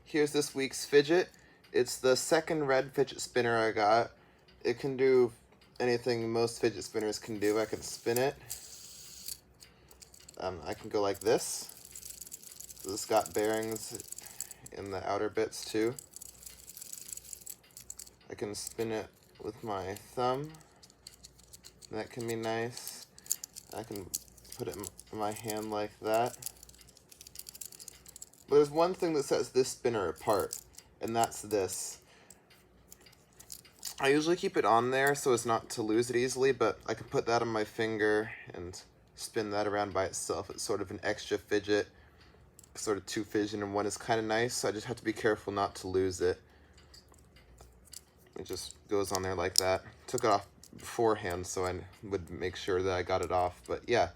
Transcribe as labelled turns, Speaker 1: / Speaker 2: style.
Speaker 1: here's this week's fidget. It's the second red fidget spinner I got. It can do anything most fidget spinners can do. I can spin it. I can go like this. So this got bearings in the outer bits too. I can spin it with my thumb. That can be nice. I can put it in my hand like that. But there's one thing that sets this spinner apart, and that's this. I usually keep it on there so as not to lose it easily, but I can put that on my finger and spin that around by itself. It's sort of an extra fidget, sort of two fidget in one is kind of nice, so I just have to be careful not to lose it. It just goes on there like that. Took it off beforehand so I would make sure that I got it off, but yeah.